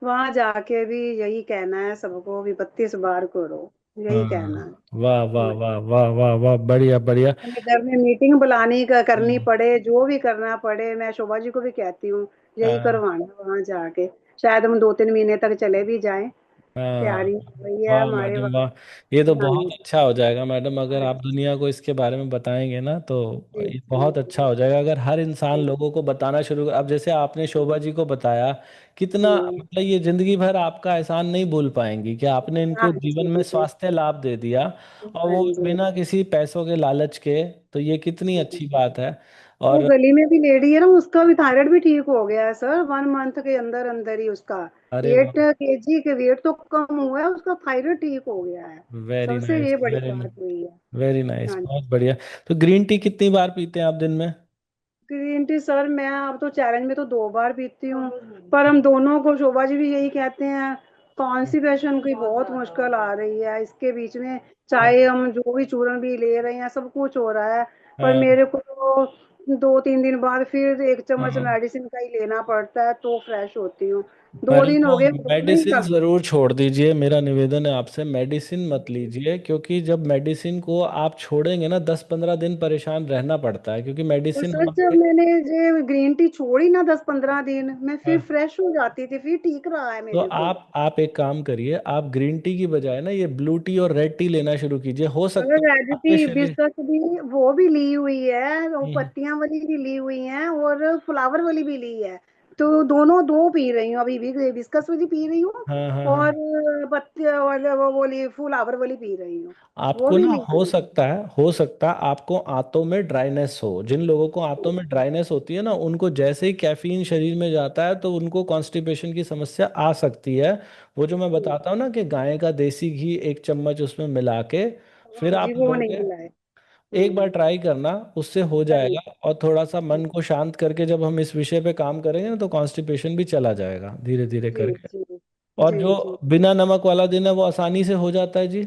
वहां जाके भी यही कहना है सबको भी 32 बार करो, यही कहना हाँ। है। वाह वाह हाँ, वाह वाह वाह वाह, बढ़िया बढ़िया। हमें घर में मीटिंग बुलानी करनी हम्म, पड़े, जो भी करना पड़े, मैं शोभा जी को भी कहती हूँ यही हाँ करवाना वहां जाके। शायद हम 2-3 महीने तक चले भी जाएं। हाँ। तैयारी हो रही है वाह हमारे मैडम वहाँ। वाह, ये तो हाँ बहुत अच्छा हो जाएगा मैडम, अगर हाँ आप दुनिया को इसके बारे में बताएंगे ना तो जी ये जी बहुत अच्छा हो जाएगा। अगर हर इंसान जी लोगों को बताना शुरू कर, अब जैसे आपने शोभा जी को बताया, कितना जी। मतलब ये जिंदगी भर आपका एहसान नहीं भूल पाएंगी कि आपने हाँ इनको जी जीवन में स्वास्थ्य लाभ दे दिया, और हाँ वो जी। बिना किसी पैसों के लालच के। तो ये कितनी अच्छी बात है। वो और गली में भी लेडी है ना, उसका भी थायराइड भी ठीक हो गया है सर, 1 मंथ के अंदर अंदर ही उसका अरे 8 kg के वेट तो कम हुआ है, उसका थायराइड ठीक हो गया है। वेरी सबसे नाइस ये बड़ी वेरी बात हुई है। वेरी नाइस, हाँ, बहुत बढ़िया। तो ग्रीन टी कितनी बार पीते हैं आप दिन में? ग्रीन टी सर मैं अब तो चैलेंज में तो 2 बार पीती हूँ, पर हम दोनों को, शोभा जी भी यही कहते हैं, कॉन्स्टिपेशन की बहुत मुश्किल आ रही है इसके बीच में। हाँ चाहे हम जो भी चूर्ण भी ले रहे हैं सब कुछ हो रहा है, पर हाँ मेरे को तो 2-3 दिन बाद फिर 1 चम्मच हाँ। मेडिसिन का ही लेना पड़ता है तो फ्रेश होती हूँ। दो मैडम दिन हो वो गए फोन नहीं मेडिसिन कर। जरूर छोड़ दीजिए, मेरा निवेदन है आपसे, मेडिसिन मत लीजिए, क्योंकि जब मेडिसिन को आप छोड़ेंगे ना 10-15 दिन परेशान रहना पड़ता है, क्योंकि और मेडिसिन सर जब हमारे। मैंने ये ग्रीन टी छोड़ी ना 10-15 दिन, मैं फिर हाँ। फ्रेश हो जाती थी, फिर ठीक रहा है तो मेरे को। आप एक काम करिए, आप ग्रीन टी की बजाय ना ये ब्लू टी और रेड टी लेना शुरू कीजिए, हो अगर सकता है आपके रेडिटी शरीर। बिस्कट भी वो भी ली हुई है, वो हम्म, पत्तियां वाली भी ली हुई हैं और फ्लावर वाली भी ली है, तो दोनों दो पी रही हूँ अभी भी, बिस्कट वाली पी रही हूँ हाँ हाँ हाँ। और पत्ती वाले वो वाली फ्लावर वाली पी रही हूँ, वो आपको भी ना ली हो हुई है। सकता है, हो सकता है आपको आंतों में ड्राइनेस हो, जिन लोगों को आंतों में ड्राइनेस होती है ना, उनको जैसे ही कैफीन शरीर में जाता है तो उनको कॉन्स्टिपेशन की समस्या आ सकती है। वो जो मैं बताता हूँ ना कि गाय का देसी घी 1 चम्मच उसमें मिला के फिर हाँ जी, आप वो नहीं लोगे, मिला है। एक बार ट्राई करना, उससे हो करें। जाएगा। और थोड़ा सा मन को शांत करके जब हम इस विषय पे काम करेंगे ना तो कॉन्स्टिपेशन भी चला जाएगा धीरे धीरे जी करके। जी और जी जी। जो बिना नमक वाला दिन है वो आसानी से हो जाता है जी।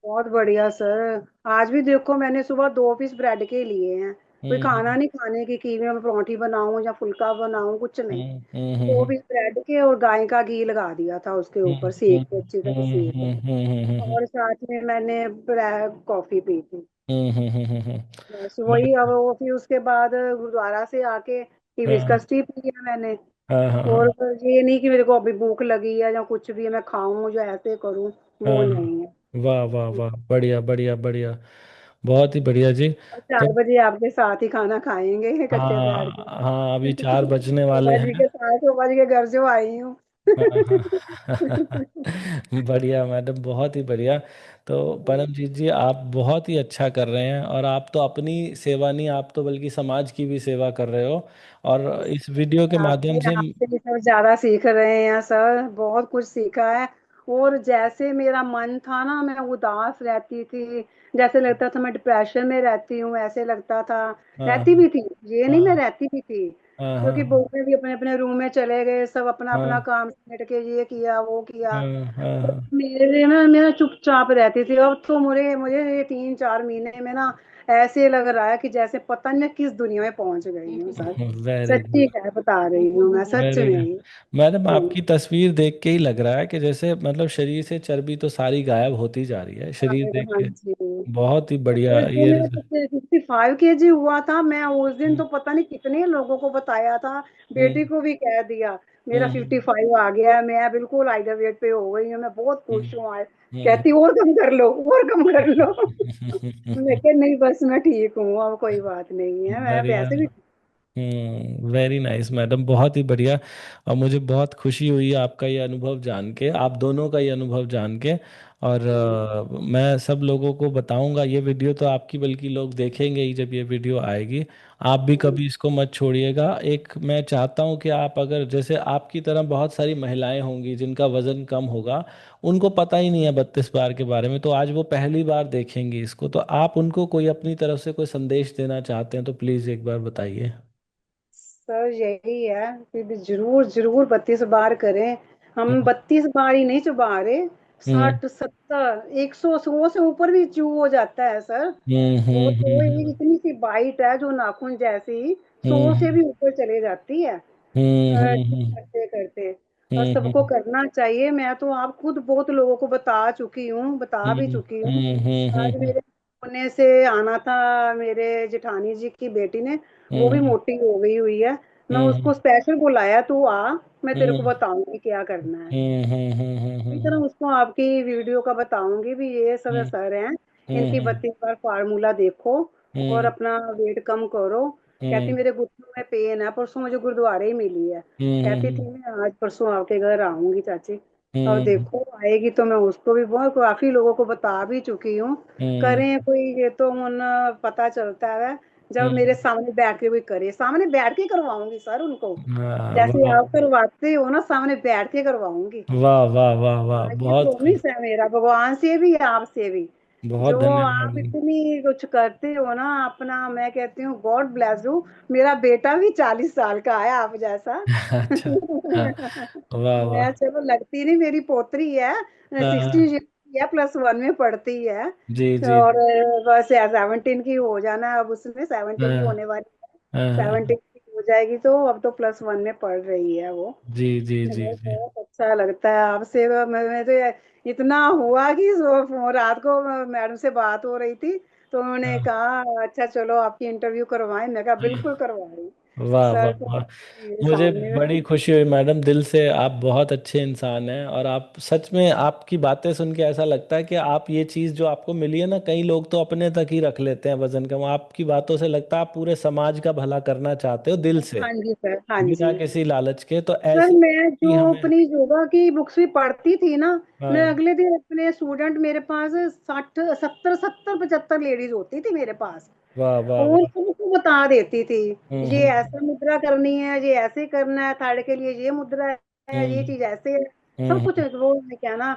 बहुत बढ़िया सर। आज भी देखो मैंने सुबह 2 पीस ब्रेड के लिए हैं, कोई हम्म खाना नहीं खाने की मैं परोठी बनाऊं या फुल्का बनाऊं, कुछ नहीं। हम्म दो हम्म पीस ब्रेड के और गाय का घी लगा दिया था उसके हम्म ऊपर, हम्म सेक के अच्छी तरह सेक। हम्म और साथ में मैंने ब्रेड कॉफी पी थी। हम्म। बस वही, अब वो फिर उसके बाद गुरुद्वारा से आके हाँ हिबिस्कस टी पी है मैंने। हाँ हाँ और हाँ ये नहीं कि मेरे को अभी भूख लगी है या कुछ भी है मैं खाऊं या ऐसे करूं, वो हाँ नहीं है। हाँ। वाह वाह वाह, बढ़िया बढ़िया बढ़िया, बहुत ही बढ़िया जी। और तो 4 बजे आपके साथ ही खाना खाएंगे इकट्ठे बैठ हाँ हाँ, अभी के। 4 बजने वाले शोभा जी हैं। के साथ, शोभा जी के घर से आई हूँ। हाँ हाँ। बढ़िया मैडम, बहुत ही बढ़िया। तो परमजीत जी आप बहुत ही अच्छा कर रहे हैं, और आप तो अपनी सेवा नहीं, आप तो बल्कि समाज की भी सेवा कर रहे हो। और इस वीडियो के माध्यम आपसे से। आपसे भी सब ज्यादा सीख रहे हैं सर, बहुत कुछ सीखा है। और जैसे मेरा मन था ना, मैं उदास रहती थी, जैसे लगता था मैं डिप्रेशन में रहती हूँ, ऐसे लगता था। हाँ रहती भी थी, ये नहीं, मैं हाँ रहती भी थी। हाँ क्योंकि हाँ बहू भी अपने अपने रूम में चले गए, सब अपना अपना हाँ काम समेट के ये किया वो किया। हाँ हाँ तो हाँ। मेरे में मैं चुपचाप रहती थी। अब तो मुझे मुझे ये 3-4 महीने में ना ऐसे लग रहा है कि जैसे पता नहीं मैं किस दुनिया में पहुंच गई हूँ सर। वेरी सच्ची गुड है, बता रही हूँ मैं, सच वेरी में गुड। ही। मैडम हम्म। आपकी तस्वीर देख के ही लग रहा है कि जैसे मतलब शरीर से चर्बी तो सारी गायब होती जा रही है, शरीर देख हाँ के। जी। बहुत ही बढ़िया और जो ये मेरा 55 kg हुआ था, मैं उस दिन हम्म तो पता नहीं कितने लोगों को बताया था, बेटी हम्म को भी कह दिया मेरा हम्म 55 आ गया है, मैं बिल्कुल आइडर वेट पे हो गई हूँ, मैं बहुत खुश हूँ आज। हम्म कहती और कम कर लो, और कम कर लो। मैं हम्म। कह नहीं, बस मैं ठीक हूँ, अब कोई बात नहीं है, मैं बढ़िया। वैसे भी। वेरी नाइस मैडम, बहुत ही बढ़िया। और मुझे बहुत खुशी हुई आपका ये अनुभव जान के, आप दोनों का ये अनुभव जान के। और मैं सब लोगों को बताऊंगा ये वीडियो तो आपकी, बल्कि लोग देखेंगे ही जब ये वीडियो आएगी। आप भी कभी इसको मत छोड़िएगा। एक मैं चाहता हूँ कि आप, अगर जैसे आपकी तरह बहुत सारी महिलाएं होंगी जिनका वज़न कम होगा, उनको पता ही नहीं है 32 बार के बारे में, तो आज वो पहली बार देखेंगी इसको, तो आप उनको कोई अपनी तरफ से कोई संदेश देना चाहते हैं तो प्लीज़ एक बार बताइए। सर यही है कि भी जरूर जरूर 32 बार करें। हम हम्म 32 बार ही नहीं चबा रहे, हम्म 60 70 100 100 से ऊपर भी चू हो जाता है सर। वो तो एक इतनी सी बाइट है जो नाखून जैसी 100 से हम्म भी ऊपर चले जाती है हम्म करते करते। और हम्म सबको करना चाहिए। मैं तो आप खुद बहुत लोगों को बता चुकी हूँ, बता भी चुकी हूँ। आज हम्म मेरे पुणे से आना था मेरे जेठानी जी की बेटी ने, वो भी हम्म मोटी हो गई हुई है। मैं हम्म उसको स्पेशल बुलाया, तू आ, मैं तेरे को हम्म बताऊंगी क्या करना है। इसी हम्म तरह उसको आपकी वीडियो का बताऊंगी भी, ये सब असर हैं इनकी। हम्म 32 बार फार्मूला देखो और हम्म अपना वेट कम करो। कहती हम्म मेरे घुटनों में पेन है, परसों मुझे गुरुद्वारे ही मिली है। कहती हम्म थी मैं आज परसों आपके घर आऊंगी चाची। और हम्म देखो आएगी तो मैं उसको भी बहुत काफी लोगों को बता भी चुकी हूँ। हम्म करें कोई, ये तो उन पता चलता है जब मेरे हम्म, सामने बैठ के कोई करे। सामने बैठ के करवाऊंगी सर उनको, हाँ, जैसे वाह आप करवाते हो ना, सामने बैठ के करवाऊंगी। वाह वाह वाह वाह, हाँ, ये बहुत खूब, प्रॉमिस है मेरा भगवान से भी आपसे भी। बहुत जो धन्यवाद आप जी। इतनी कुछ करते हो ना अपना, मैं कहती हूँ गॉड ब्लेस यू। मेरा बेटा भी 40 साल का है आप जैसा। अच्छा, हाँ, वाह मैं वाह, चलो लगती नहीं, मेरी पोत्री है, हाँ, 16 है, +1 में पढ़ती है। जी जी और जी, बस 17 की हो जाना है अब, उसमें 17 की हाँ होने वाली हाँ है। हाँ, 17 की हो जाएगी तो अब तो +1 में पढ़ रही है वो। जी जी जी मुझे जी, बहुत अच्छा लगता है आपसे। मैं तो इतना हुआ कि रात को मैडम से बात हो रही थी, तो उन्होंने हाँ, कहा अच्छा चलो आपकी इंटरव्यू करवाएं। मैं कहा बिल्कुल हाँ, करवाएं वाह वाह सर, तो वाह, मेरे मुझे सामने में। बड़ी खुशी हुई मैडम, दिल से आप बहुत अच्छे इंसान हैं। और आप सच में, आपकी बातें सुन के ऐसा लगता है कि आप ये चीज़ जो आपको मिली है ना, कई लोग तो अपने तक ही रख लेते हैं वजन कम, आपकी बातों से लगता है आप पूरे समाज का भला करना चाहते हो दिल से, हाँ जी सर, हाँ बिना जी किसी लालच के, तो सर। ऐसी मैं जो ही हमें, अपनी योगा की बुक्स भी पढ़ती थी ना, मैं हाँ, अगले दिन अपने स्टूडेंट, मेरे पास 60 70 70 लेडीज होती थी मेरे पास, वाह वाह और वाह, सबको बता देती थी ये हम्म ऐसा मुद्रा करनी है, ये ऐसे करना है, थाड़ के लिए ये मुद्रा है, ये हम्म चीज ऐसे है। सब कुछ हम्म वो क्या ना,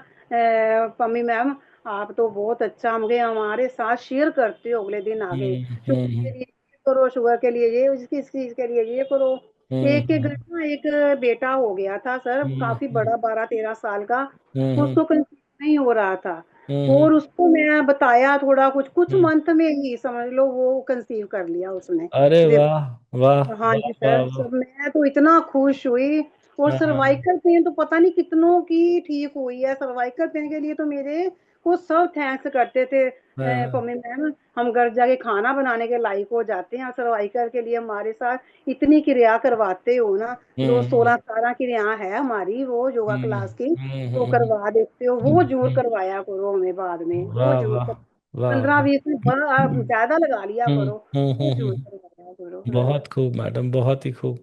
पम्मी मैम आप तो बहुत अच्छा मुझे हमारे साथ शेयर करते हो अगले दिन आके। शुगर के हम्म लिए ये करो, शुगर के लिए ये, इसकी इस चीज के लिए ये करो। एक के घर ना एक बेटा हो गया था सर, काफी हम्म बड़ा, 12 13 साल का। हम्म उसको कंसीव नहीं हो रहा था, हम्म और उसको मैं बताया थोड़ा कुछ कुछ हम्म, मंथ में ही समझ लो वो कंसीव कर लिया उसने। अरे वाह देखो, वाह हाँ वाह जी वाह सर, वाह, सब मैं तो इतना खुश हुई। और हाँ, सर्वाइकल पेन तो पता नहीं कितनों की ठीक हुई है। सर्वाइकल पेन के लिए तो मेरे को सब थैंक्स करते थे, हाँ, पम्मी मैम हम घर जाके खाना बनाने के लायक हो जाते हैं सर्वाइकल के लिए। हमारे साथ इतनी क्रिया करवाते हो ना, जो हम्म 16 17 क्रिया है हमारी वो योगा हम्म क्लास की, तो हम्म करवा देते हो। वो जरूर करवाया करो हमें बाद में, वो वाह जरूर वाह कर, वाह, 15 20 में ज्यादा लगा लिया करो, वो जरूर हम्म, करवाया करो। हाँ, बहुत खूब मैडम, बहुत ही खूब।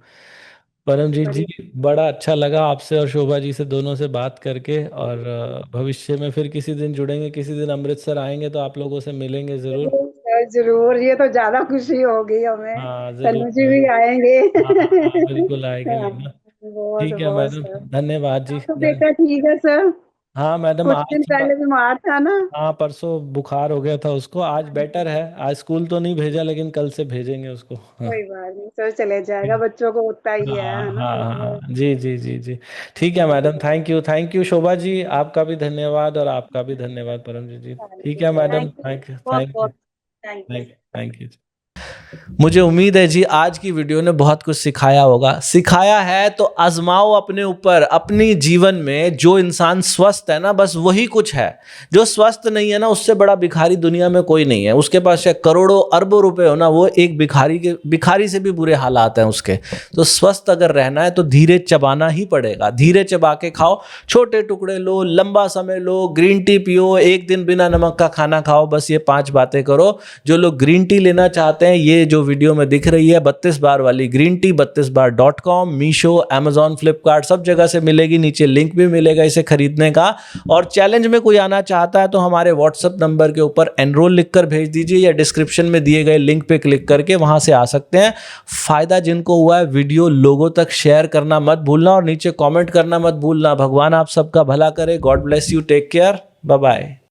परमजीत जी, बड़ी बड़ा अच्छा लगा आपसे और शोभा जी से, दोनों से बात करके। और भविष्य में फिर किसी दिन जुड़ेंगे, किसी दिन अमृतसर आएंगे तो आप लोगों से मिलेंगे ज़रूर। जरूर सर, जरूर, ये तो ज्यादा खुशी होगी हमें। हाँ ज़रूर तनु जी भी ज़रूर, आएंगे। हाँ हाँ बिल्कुल आएंगे हाँ, मैडम। बहुत ठीक है बहुत मैडम, सर। धन्यवाद जी, आपका बेटा ठीक है सर? हाँ मैडम, कुछ आज दिन थोड़ा, पहले बीमार था ना? हाँ परसों बुखार हो गया था उसको, आज हाँ बेटर जी, है। आज स्कूल तो नहीं भेजा, लेकिन कल से भेजेंगे उसको, हाँ। कोई बात नहीं सर, चले जाएगा, बच्चों को होता ही है हाँ ना। हाँ हाँ, जी जी जी जी, ठीक है बहुत मैडम, बहुत थैंक यू शोभा जी, आपका भी धन्यवाद और आपका भी धन्यवाद परमजीत जी। थैंक ठीक यू है sir, madam, thank you, thank you बहुत थैंक यू बहुत थैंक यू। Thank you. मुझे उम्मीद है जी आज की वीडियो ने बहुत कुछ सिखाया होगा। सिखाया है तो आजमाओ अपने ऊपर, अपनी जीवन में। जो इंसान स्वस्थ है ना, बस वही कुछ है। जो स्वस्थ नहीं है ना, उससे बड़ा भिखारी दुनिया में कोई नहीं है। उसके पास चाहे करोड़ों अरबों रुपए हो ना, वो एक भिखारी से भी बुरे हालात हैं उसके। तो स्वस्थ अगर रहना है तो धीरे चबाना ही पड़ेगा, धीरे चबा के खाओ। छोटे टुकड़े लो, लंबा समय लो, ग्रीन टी पियो, एक दिन बिना नमक का खाना खाओ। बस ये 5 बातें करो। जो लोग ग्रीन टी लेना चाहते हैं, ये ये जो वीडियो में दिख रही है 32 बार वाली green tea 32bar.com, Meesho, Amazon, Flipkart सब जगह से मिलेगी। नीचे लिंक भी मिलेगा इसे खरीदने का। और चैलेंज में कोई आना चाहता है तो हमारे व्हाट्सएप नंबर के ऊपर एनरोल लिखकर भेज दीजिए, या डिस्क्रिप्शन में दिए गए लिंक पे क्लिक करके वहां से आ सकते हैं। फायदा जिनको हुआ है वीडियो लोगों तक शेयर करना मत भूलना और नीचे कमेंट करना मत भूलना। भगवान आप सबका भला करे। God bless you, take care, bye bye.